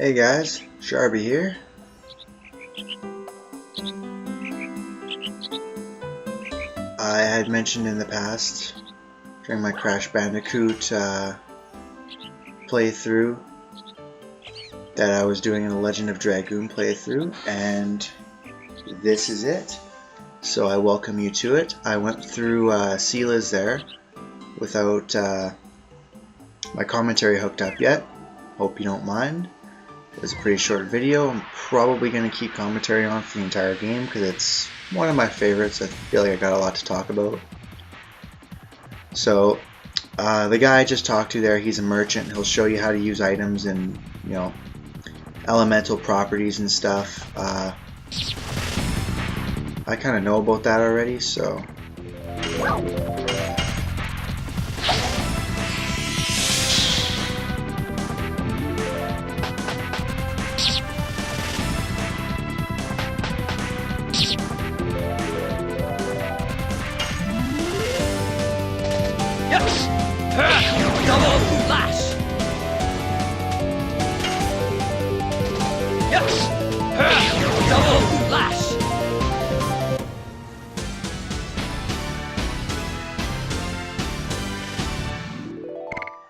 Hey guys, Sharby here. I had mentioned in the past, during my Crash Bandicoot playthrough, that I was doing a Legend of Dragoon playthrough, and this is it. So I welcome you to it. I went through Sela's there without my commentary hooked up yet. Hope you don't mind. It was a pretty short video. I'm probably going to keep commentary on for the entire game because it's one of my favorites. I feel like I got a lot to talk about. So the guy I just talked to there, he's a merchant. He'll show you how to use items and, you know, elemental properties and stuff. I kind of know about that already, so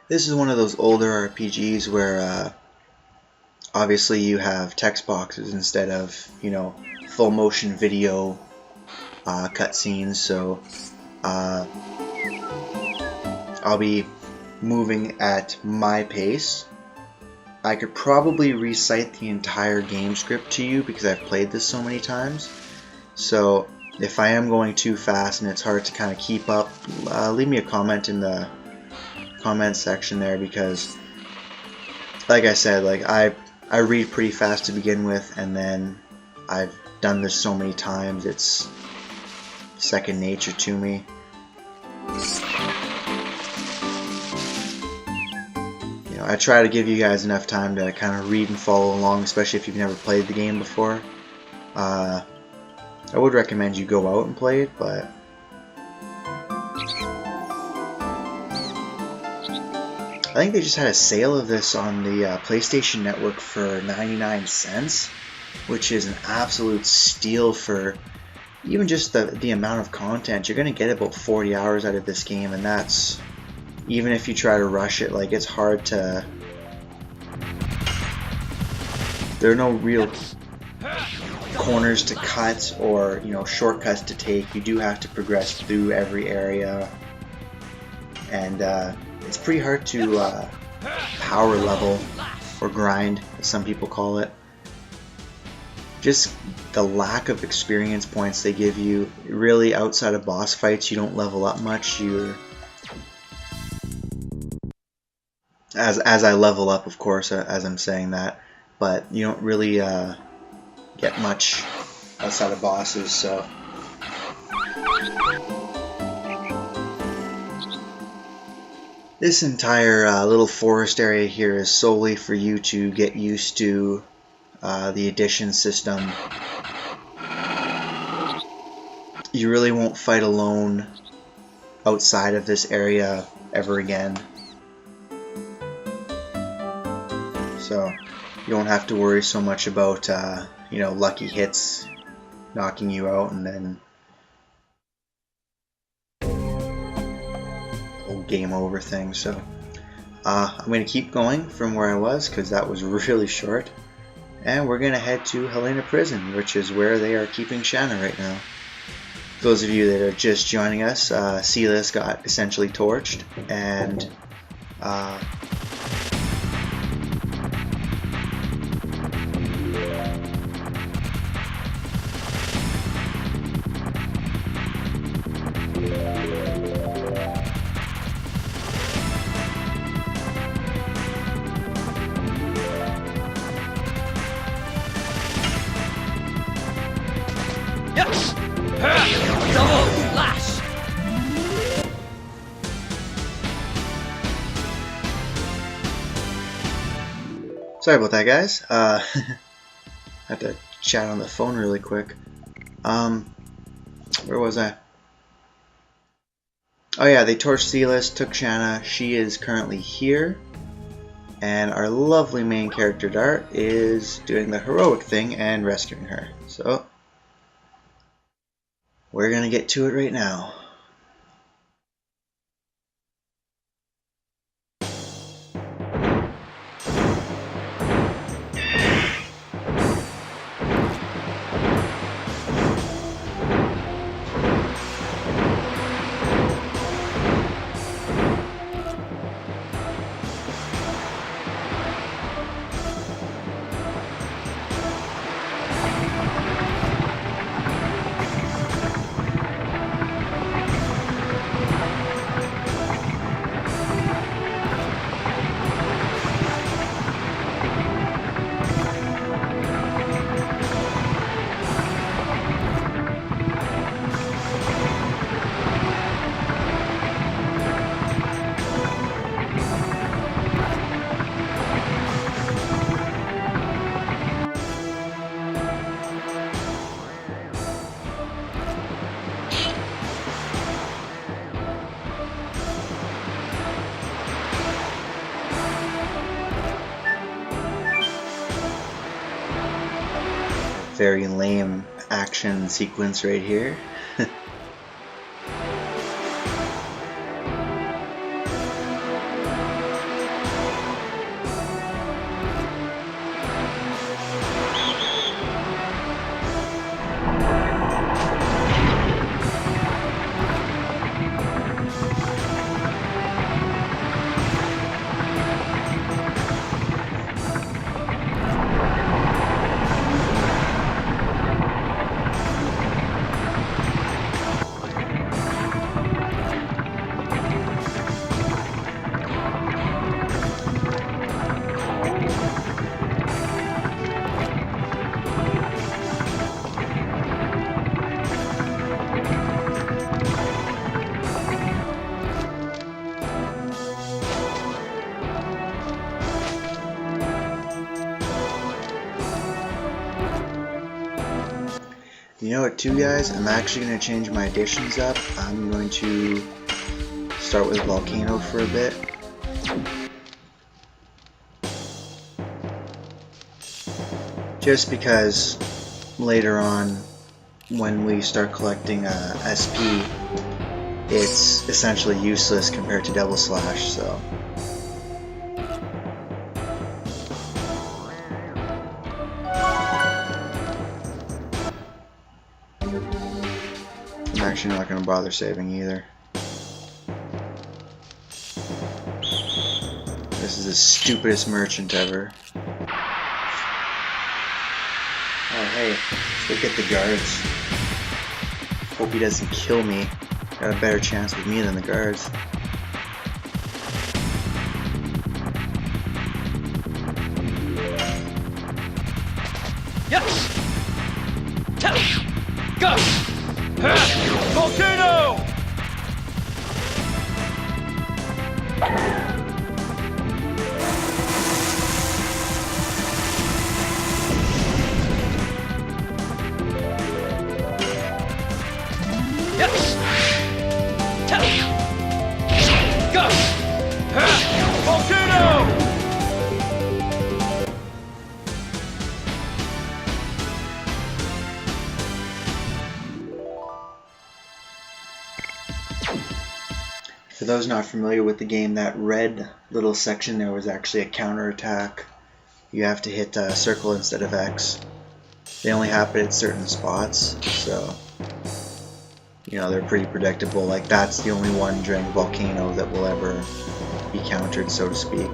this is one of those older RPGs where obviously you have text boxes instead of, you know, full motion video cutscenes, so I'll be moving at my pace. I could probably recite the entire game script to you because I've played this so many times, so if I am going too fast and it's hard to kind of keep up, leave me a comment in the comment section there, because like I said, like I read pretty fast to begin with, and then I've done this so many times it's second nature to me. You know, I try to give you guys enough time to kind of read and follow along, especially if you've never played the game before. I would recommend you go out and play it, but I think they just had a sale of this on the PlayStation Network for 99 cents, which is an absolute steal for even just the amount of content. You're going to get about 40 hours out of this game, and that's even if you try to rush it. Like, it's hard to... There are no real corners to cut or, you know, shortcuts to take. You do have to progress through every area, and it's pretty hard to power level or grind, as some people call it. Just the lack of experience points they give you. Really, outside of boss fights, you don't level up much. You're as I level up, of course, as I'm saying that, but you don't really get much outside of bosses. So this entire little forest area here is solely for you to get used to the addition system. You really won't fight alone outside of this area ever again. So you don't have to worry so much about you know, lucky hits knocking you out and then game over thing. So I'm going to keep going from where I was because that was really short, and we're going to head to Hellena Prison, which is where they are keeping Shana right now. Those of you that are just joining us, Silas got essentially torched, and sorry about that, guys. I had to chat on the phone really quick. Where was I? Oh yeah, they torched Silas, took Shana. She is currently here. And our lovely main character Dart is doing the heroic thing and rescuing her. So we're gonna get to it right now. Very lame action sequence right here. You know what too, guys? I'm actually going to change my additions up. I'm going to start with Volcano for a bit. Just because later on, when we start collecting SP, it's essentially useless compared to Double Slash, so... I'm actually not going to bother saving either. This is the stupidest merchant ever. Oh hey, let's look at the guards. Hope he doesn't kill me. Got a better chance with me than the guards. Yes! Go! Volcano! Yes! Go! Volcano! For those not familiar with the game, that red little section there was actually a counterattack. You have to hit circle instead of X. They only happen at certain spots, so you know they're pretty predictable. Like that's the only one during Volcano that will ever be countered, so to speak.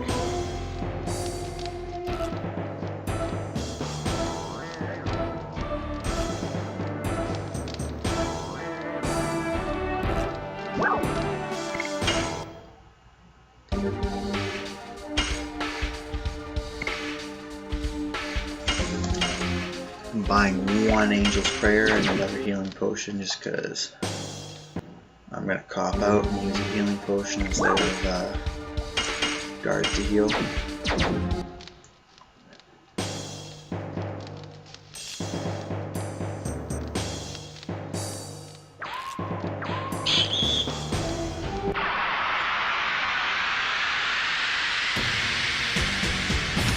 I'm buying one Angel's Prayer and another healing potion just because I'm going to cop out and use a healing potion instead of guard to heal.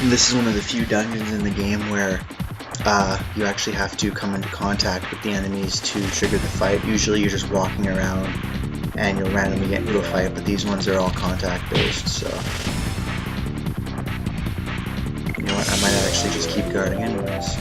And this is one of the few dungeons in the game where you actually have to come into contact with the enemies to trigger the fight. Usually you're just walking around and you'll randomly get into a fight, but these ones are all contact based, so you know what, I might actually just keep guarding anyways.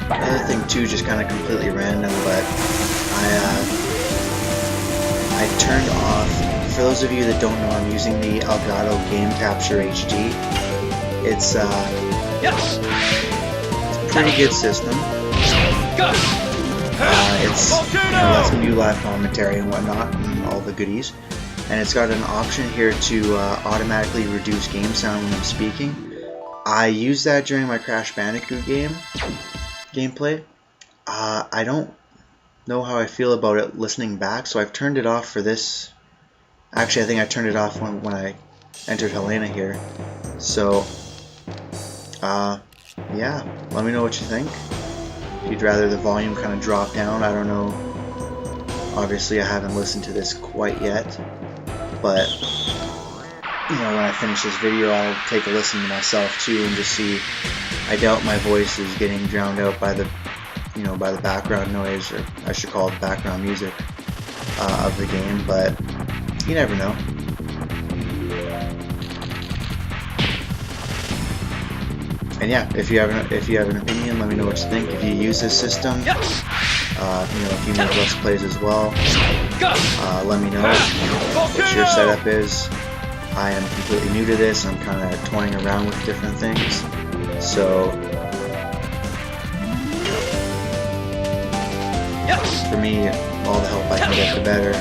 Another thing too, just kind of completely random, but I turned off, for those of you that don't know, I'm using the Elgato Game Capture HD. It's a pretty good system. Lets me do live commentary and whatnot, and all the goodies. And it's got an option here to automatically reduce game sound when I'm speaking. I used that during my Crash Bandicoot gameplay. I don't know how I feel about it listening back, so I've turned it off for this. Actually, I think I turned it off when I entered Hellena here. So, yeah, let me know what you think. If you'd rather the volume kind of drop down, I don't know. Obviously, I haven't listened to this quite yet, but you know, when I finish this video, I'll take a listen to myself too and just see. I doubt my voice is getting drowned out by the, you know, by the background noise, or I should call it the background music of the game, but you never know. And yeah, if you have an opinion, let me know what you think. If you use this system, you know, if you make Let's Plays as well, let me know what your setup is. I am completely new to this. I'm kind of toying around with different things, so for me, all the help I can get, the better.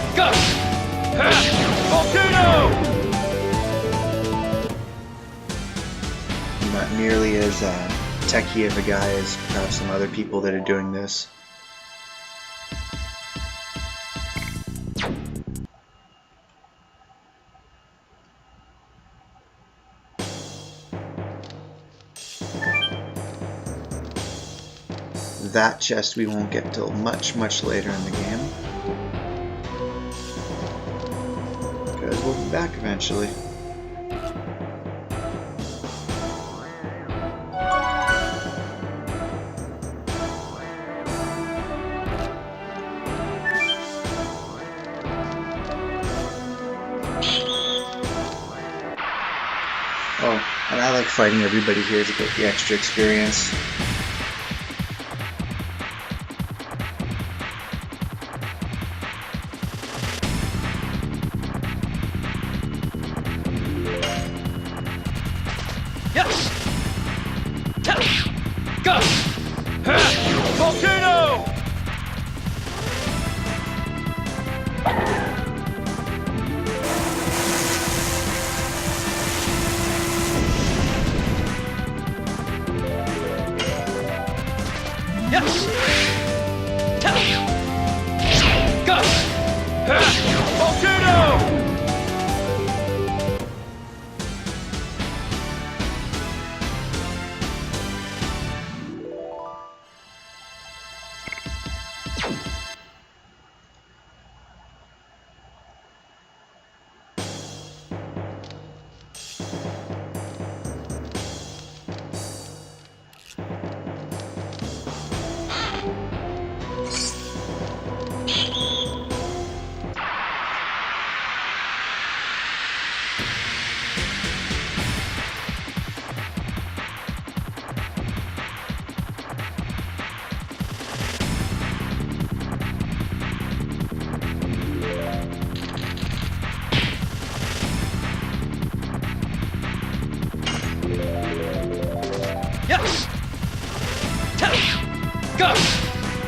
I'm not nearly as techie of a guy as perhaps some other people that are doing this. That chest we won't get till much later in the game, because we'll be back eventually. Oh, and I like fighting everybody here to get the extra experience.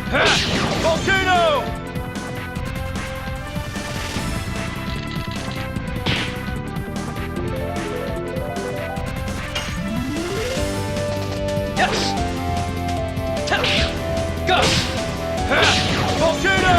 Volcano! Yes! Go! Volcano!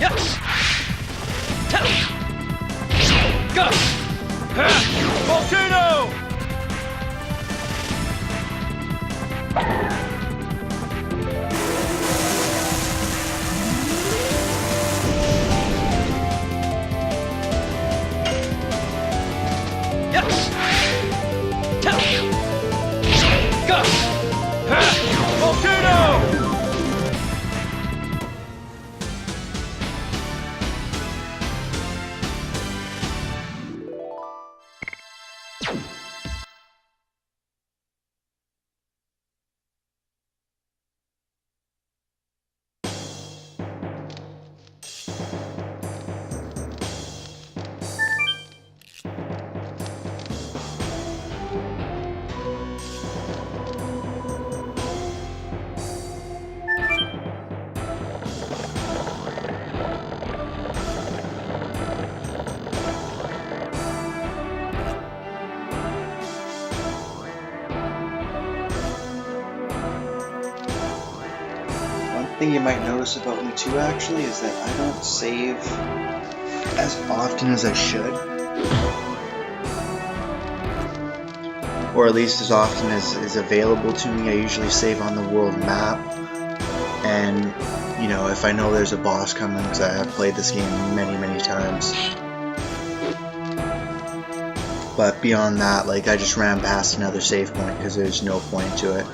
Yes! Go! Volcano! Yes! Go! Volcano! Thing you might notice about me too actually is that I don't save as often as I should, or at least as often as is available to me. I usually save on the world map, and you know, if I know there's a boss coming, because I have played this game many times. But beyond that, like, I just ran past another save point because there's no point to it.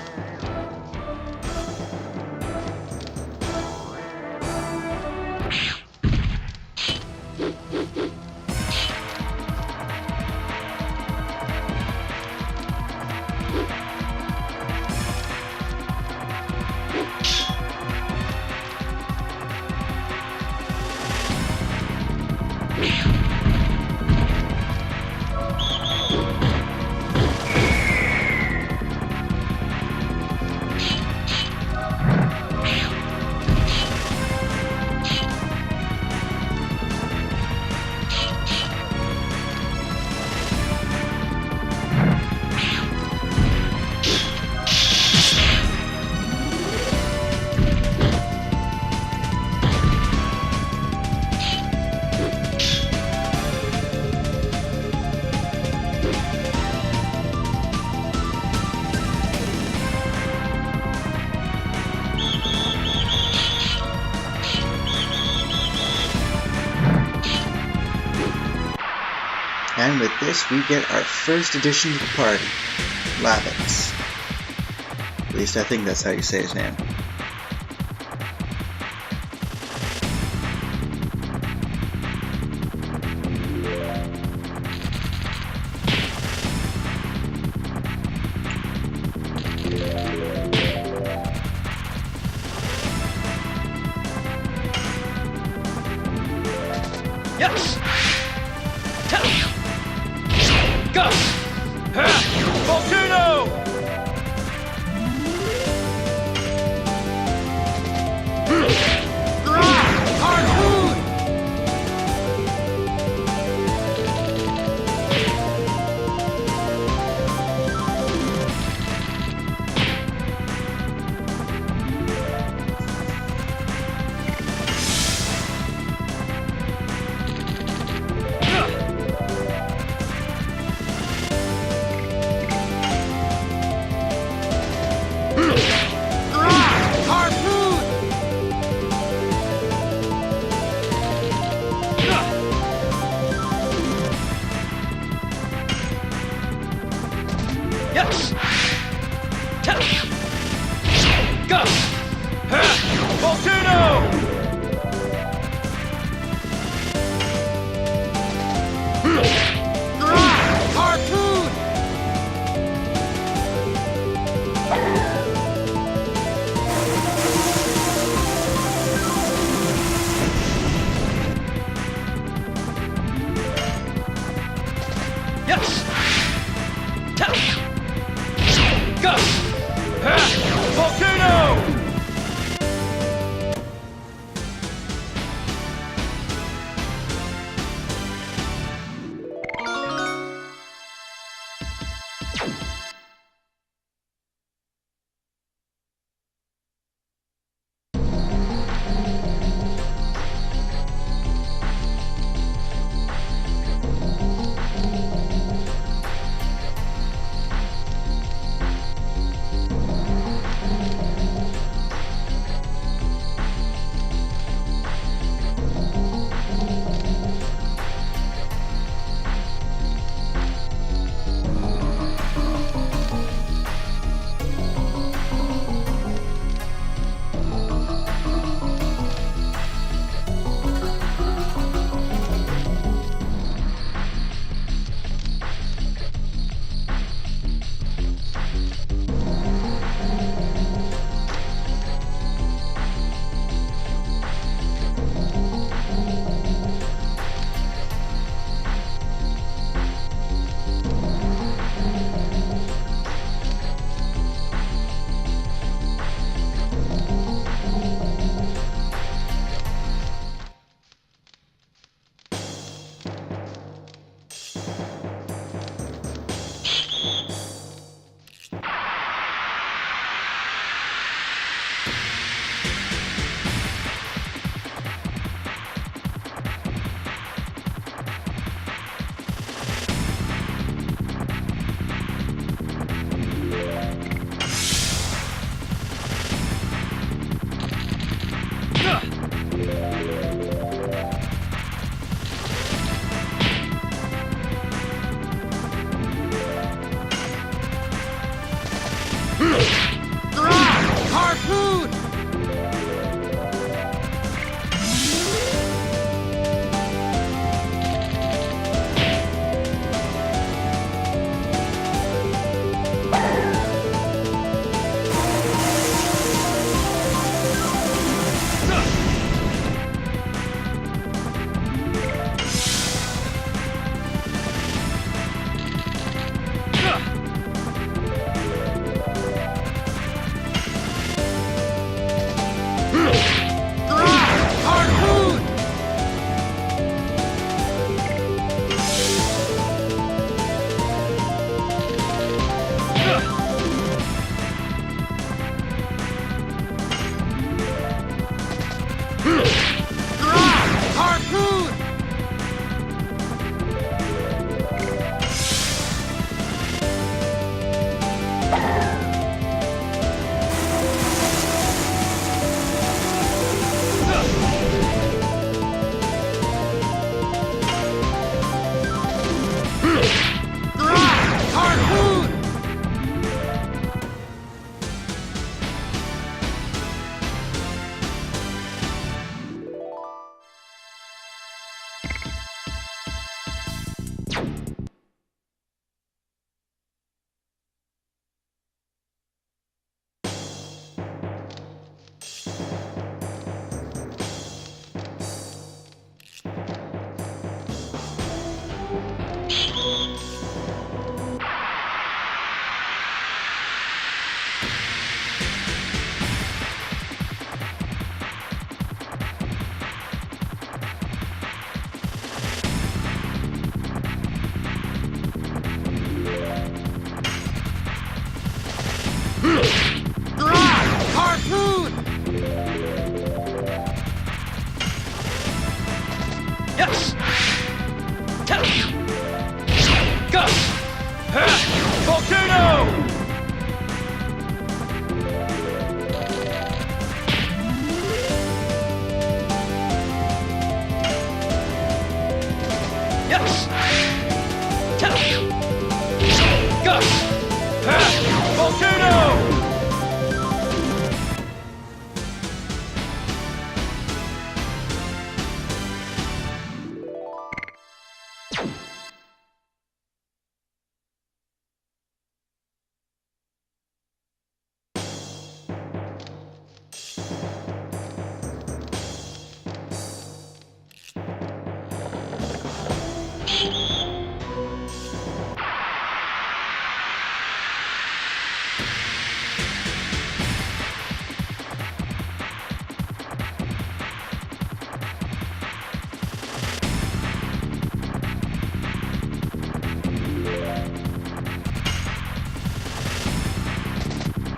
And with this, we get our first addition to the party, Lavitz. At least I think that's how you say his name. Yes! Go! Volcano! Yes! Ta! Go! Ha! Volcano! Harpoon! Yes! Ta! Go! Ha! Volcano!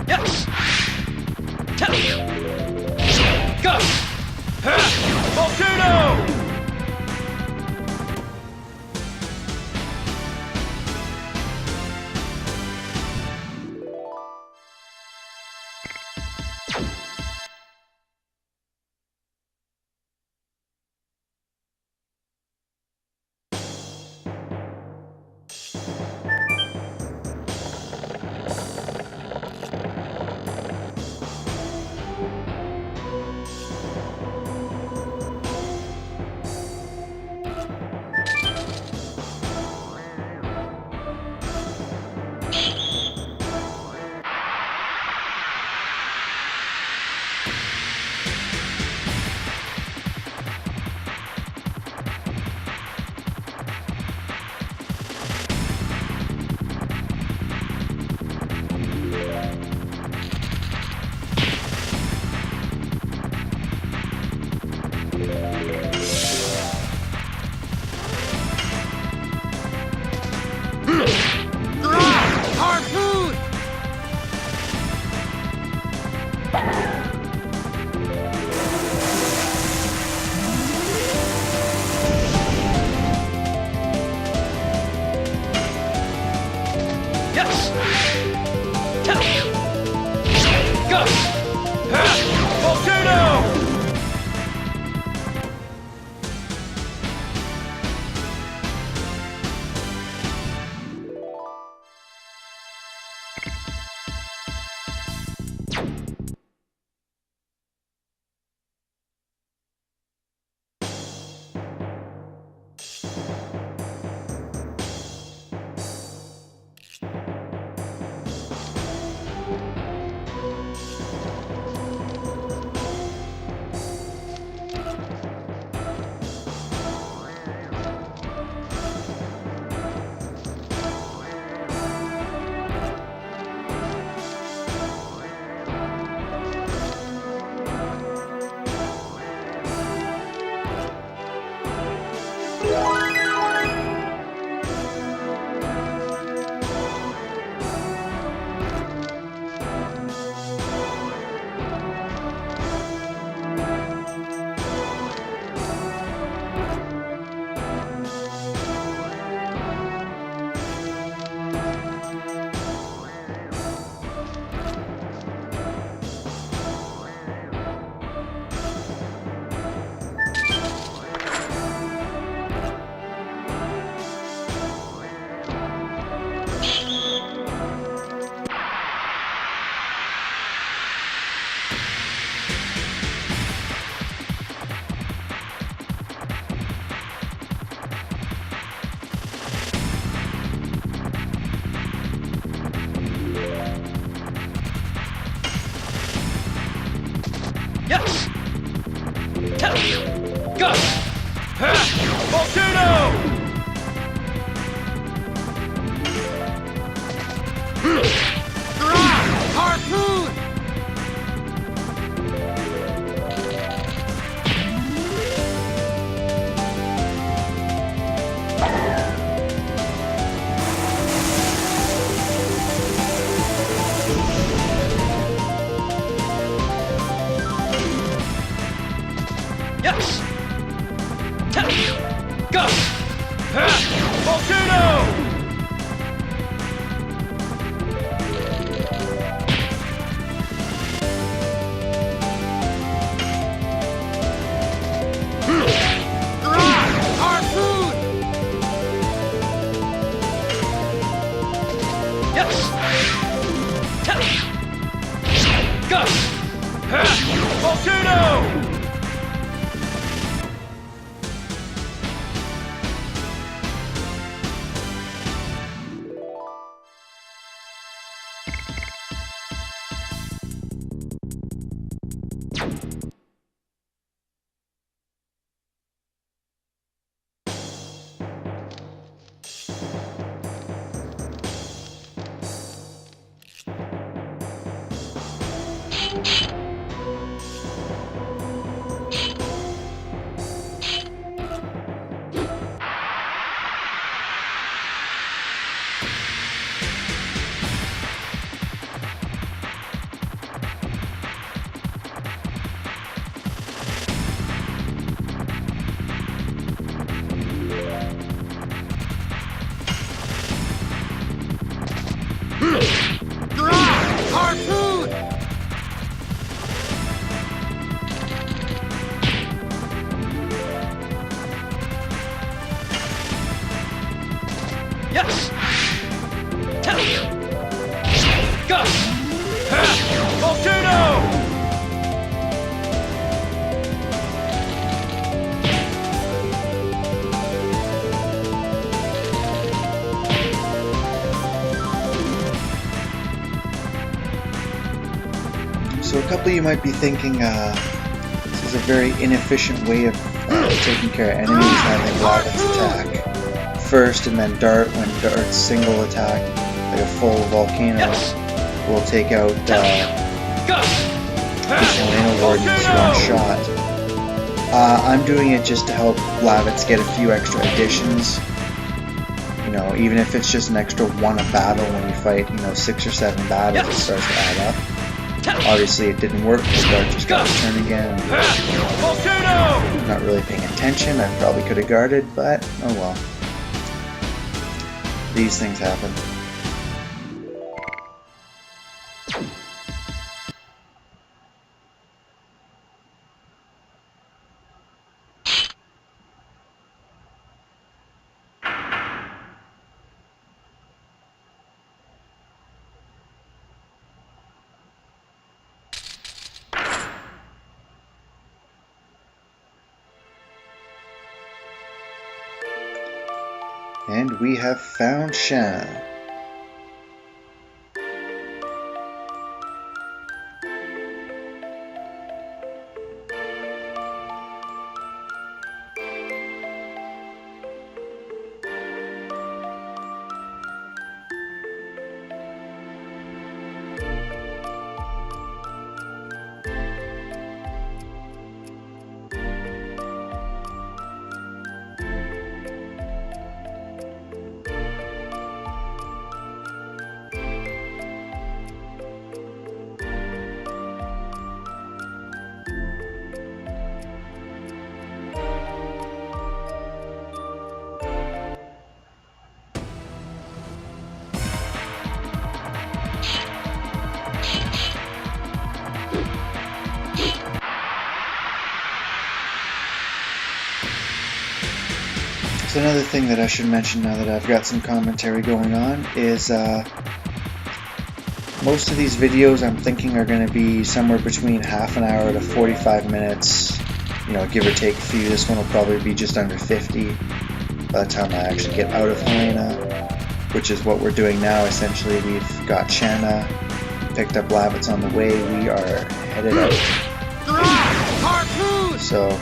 Yes! Go! Volcano! Harpoon! Yes! Go! Volcano! Yes! Go! Volcano! Harpoon! Yes! Go! Volcano! Harpoon! Yes! Go! Volcano! Go! Volcano! So a couple of you might be thinking, this is a very inefficient way of taking care of enemies, having Lavitz attack first and then Dart when Dart's single attack, like a full volcano, will take out Hellena Warden's one shot. I'm doing it just to help Lavitz get a few extra additions. You know, even if it's just an extra one a battle when you fight, 6 or 7 battles, it starts to add up. Obviously it didn't work because Dart just got his turn again. Not really paying attention, I probably could have guarded, but oh well. These things happen. And we have found Shana. So another thing that I should mention now that I've got some commentary going on is most of these videos I'm thinking are going to be somewhere between half an hour to 45 minutes, give or take a few. This one will probably be just under 50 by the time I actually get out of Hellena, which is what we're doing now. Essentially, we've got Shana, picked up Lavitz on the way, we are headed out. So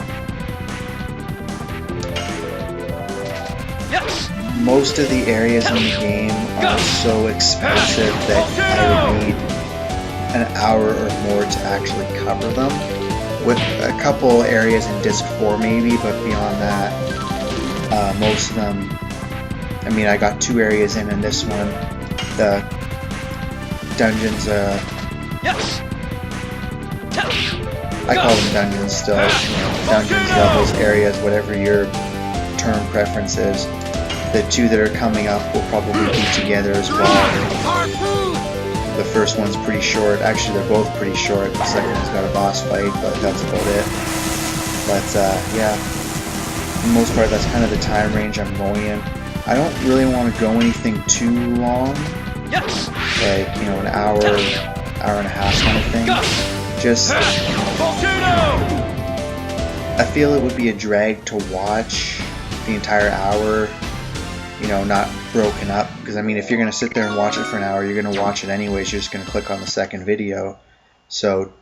most of the areas in the game are so expensive that I would need an hour or more to actually cover them, with a couple areas in Disc 4 maybe, but beyond that, most of them, I got 2 areas in this one. The dungeons, I call them dungeons still, dungeons, levels, areas, whatever your term preference is. The 2 that are coming up will probably be together as well. The first one's pretty short. Actually, they're both pretty short. The second one's got a boss fight, but that's about it. But yeah, for the most part, that's kind of the time range I'm going in. I don't really want to go anything too long, like an hour, hour and a half kind of thing. Just, I feel it would be a drag to watch the entire hour, not broken up, because if you're going to sit there and watch it for an hour, you're going to watch it anyways, you're just going to click on the second video, so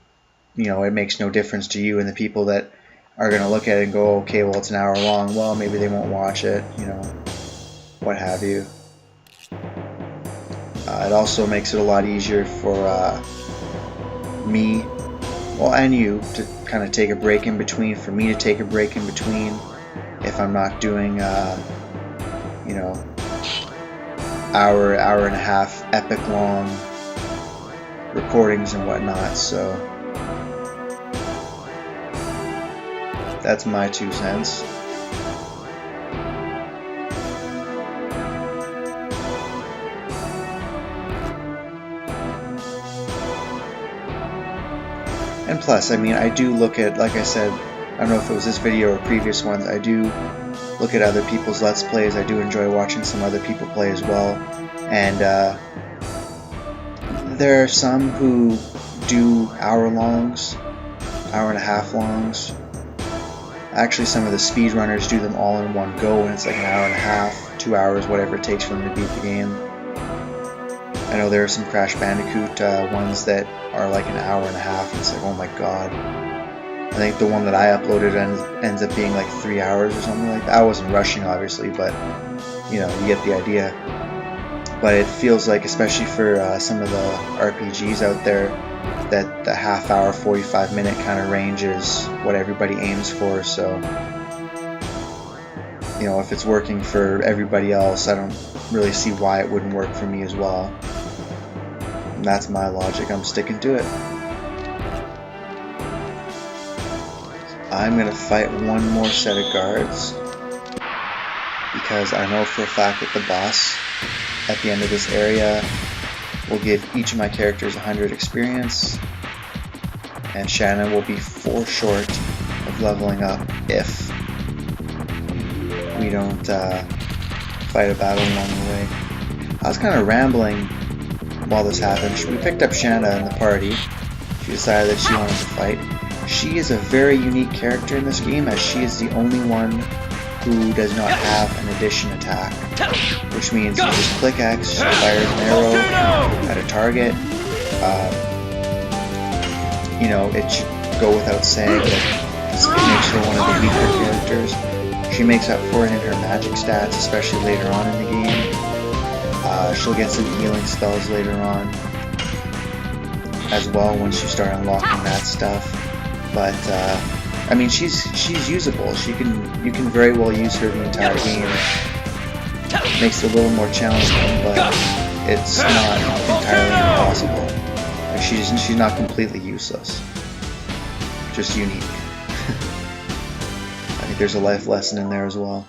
it makes no difference to you, and the people that are going to look at it and go, okay, well, it's an hour long, well, maybe they won't watch it, what have you. It also makes it a lot easier for me, well, and you, to kind of take a break in between, for me to take a break in between if I'm not doing hour and a half epic long recordings and whatnot. So that's my 2 cents. And plus, I do look at, like I said, I don't know if it was this video or previous ones, I do look at other people's Let's Plays. I do enjoy watching some other people play as well. And There are some who do hour-longs, hour-and-a-half longs. Actually, some of the speedrunners do them all in one go, and it's like an hour and a half, 2 hours, whatever it takes for them to beat the game. I know there are some Crash Bandicoot ones that are like an hour and a half, and it's like, oh my god. I think the one that I uploaded ends up being like 3 hours or something like that. I wasn't rushing, obviously, but you know, you get the idea. But it feels like, especially for some of the RPGs out there, that the half hour, 45-minute kind of range is what everybody aims for. So, you know, if it's working for everybody else, I don't really see why it wouldn't work for me as well. And that's my logic. I'm sticking to it. I'm going to fight one more set of guards, because I know for a fact that the boss at the end of this area will give each of my characters 100 experience, and Shana will be 4 short of leveling up if we don't fight a battle along the way. I was kind of rambling while this happened. We picked up Shana in the party. She decided that she wanted to fight. She is a very unique character in this game, as she is the only one who does not have an addition attack, which means you just click X, she fires an arrow at a target. You know, it should go without saying that this makes her one of the weaker characters. She makes up for it in her magic stats, especially later on in the game. She'll get some healing spells later on as well once you start unlocking that stuff. But I mean, she's usable. You can very well use her the entire game. It makes it a little more challenging, but it's not entirely impossible. Like, she's not completely useless. Just unique. I think there's a life lesson in there as well.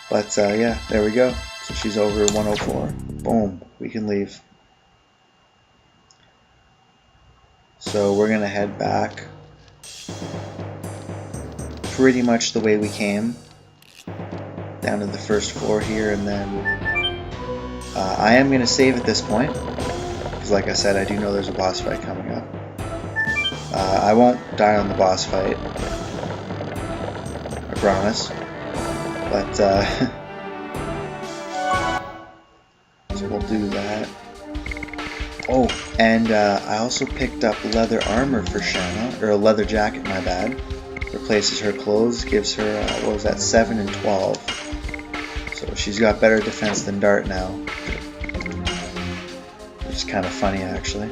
But yeah, there we go. So she's over 104. Boom. We can leave. So we're gonna head back pretty much the way we came, down to the first floor here, and then I am going to save at this point, because like I said, I do know there's a boss fight coming up. I won't die on the boss fight, I promise, but so we'll do that. Oh, and I also picked up leather armor for Shana, or a leather jacket, my bad. Replaces her clothes, gives her, what was that, 7 and 12. So she's got better defense than Dart now. Which is kind of funny, actually.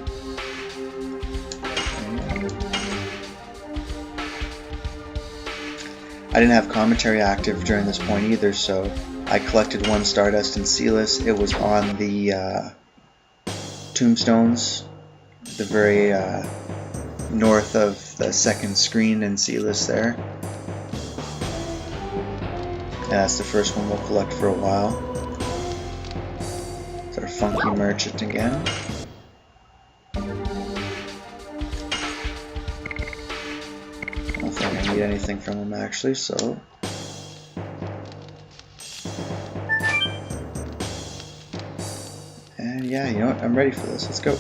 I didn't have commentary active during this point either, so I collected 1 Stardust in Sealess. It was on the tombstones, the very north of the second screen in Sealess there. And that's the first one we'll collect for a while. It's our funky merchant again. I don't think I need anything from him actually, so and yeah, you know what? I'm ready for this. Let's go.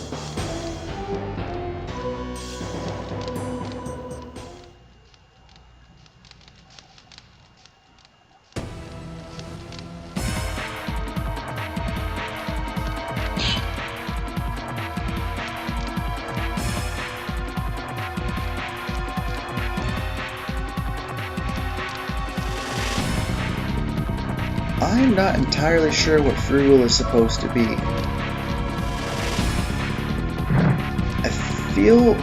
I'm not entirely sure what Fruegel is supposed to be. I feel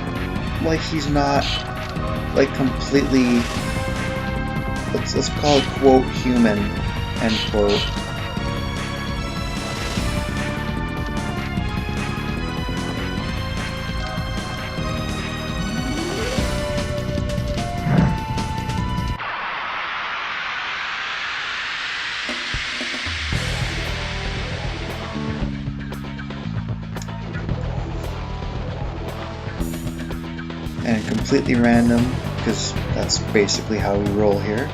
like he's not like completely, let's call it quote human, end quote. And completely random, because that's basically how we roll here.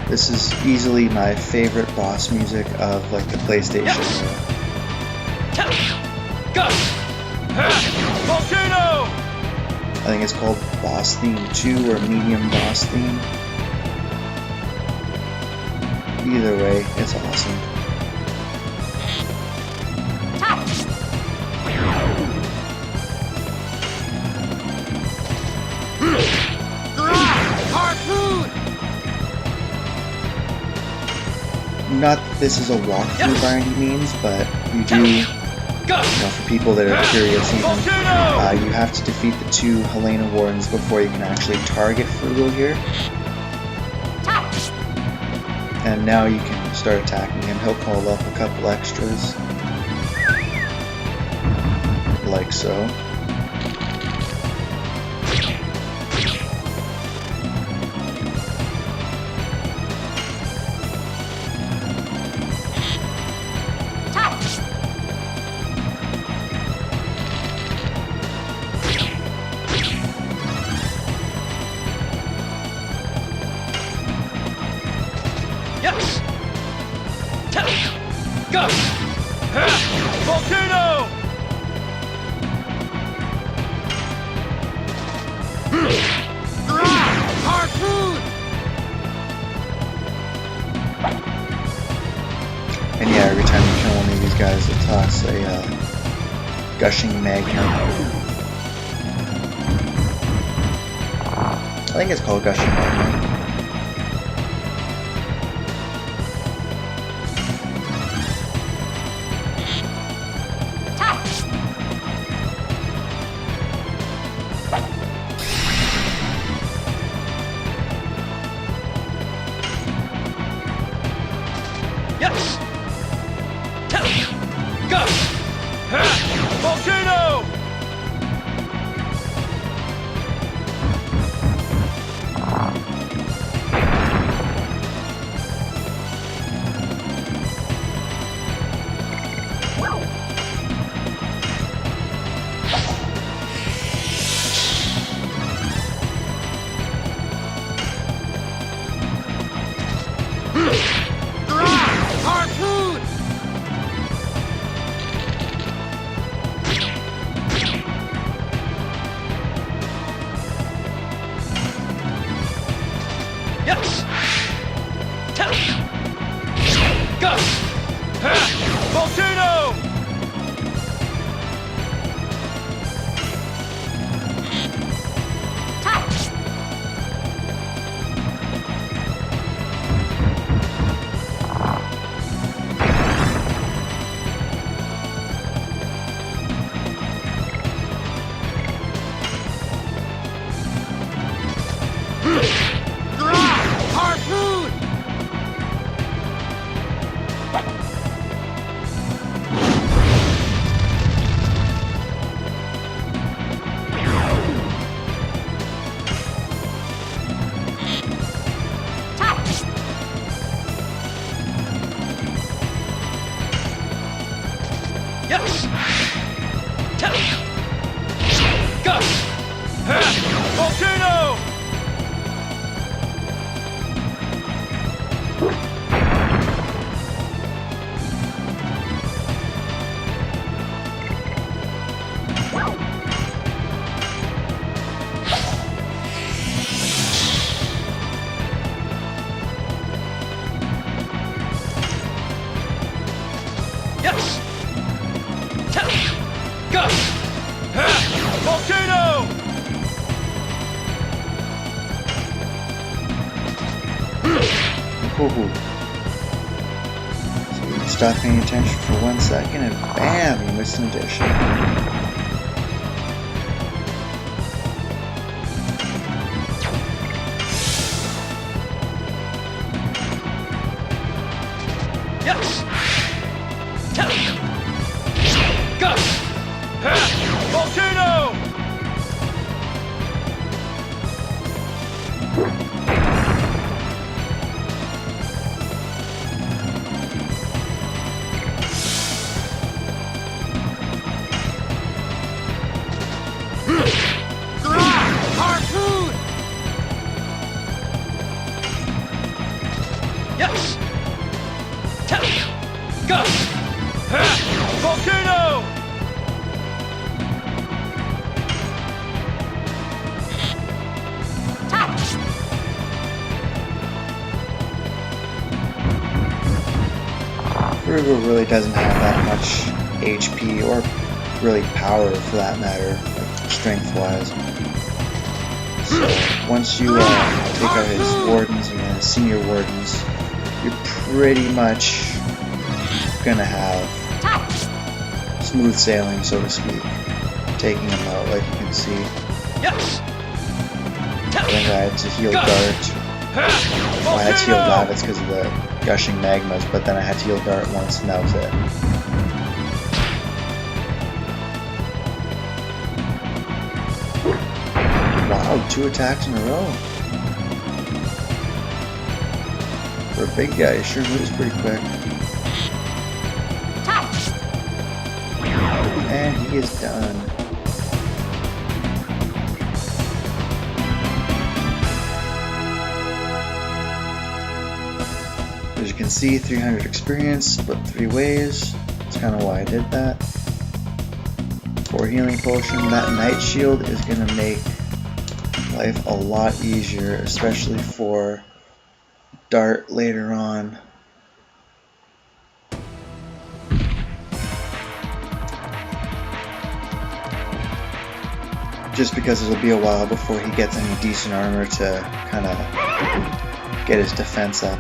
This is easily my favorite boss music of like the PlayStation. Go! Volcano! I think it's called Boss Theme 2 or Medium Boss Theme. Either way, it's awesome. Harpoon! Not that this is a walkthrough by any means, but you do, for people that are curious even, you have to defeat the 2 Hellena Wardens before you can actually target Fruegel here. And now you can start attacking him. He'll call up a couple extras. Like so. Yes! Go! Volcano! Harpoon! And yeah, every time you kill one of these guys, it toss a gushing magma. I think it's called gushing magma. Yes! Go! Volcano! Harpoon! Yes! Go! Volcano! Harpoon! Yes! Go! Volcano! Yes! Go! Volcano! Ooh. So you stop paying attention for 1 second and bam, you missed an addition. Yes! Go! Volcano! Fruegel really doesn't have that much HP or really power for that matter, like strength-wise. So once you take out his wardens and his senior wardens, you're pretty much gonna have smooth sailing, so to speak, taking him out like you can see. Yes. I think I had to heal Dart. Well, I had to heal Lavitz because of the gushing magmas, but then I had to heal Dart once and that was it. Wow, 2 attacks in a row. For a big guy, he sure moves pretty quick. And he is done. As you can see, 300 experience, split 3 ways. That's kind of why I did that. 4 healing potion. That night shield is going to make life a lot easier, especially for Dart later on. Just because it'll be a while before he gets any decent armor to kind of get his defense up.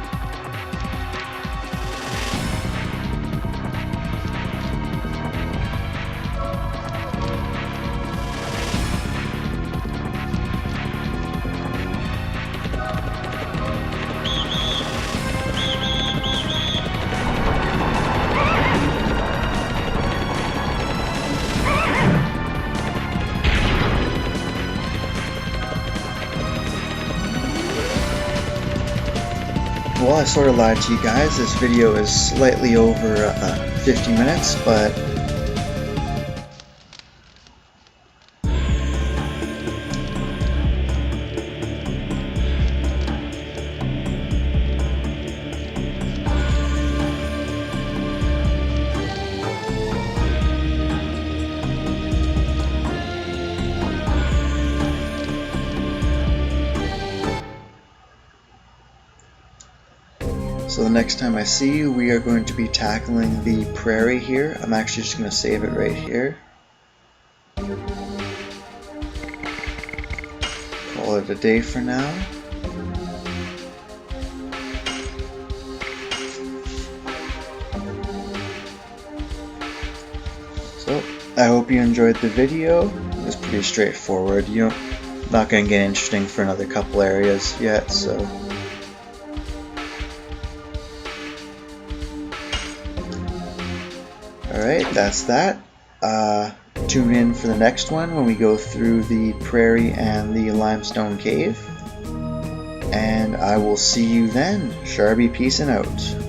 Well, I sort of lied to you guys. This video is slightly over 50 minutes, but so the next time I see you, we are going to be tackling the prairie here. I'm actually just going to save it right here. Call it a day for now. So, I hope you enjoyed the video. It was pretty straightforward. Not going to get interesting for another couple areas yet, so... Alright, that's that. Tune in for the next one when we go through the prairie and the limestone cave. And I will see you then. Sharby, peace and out.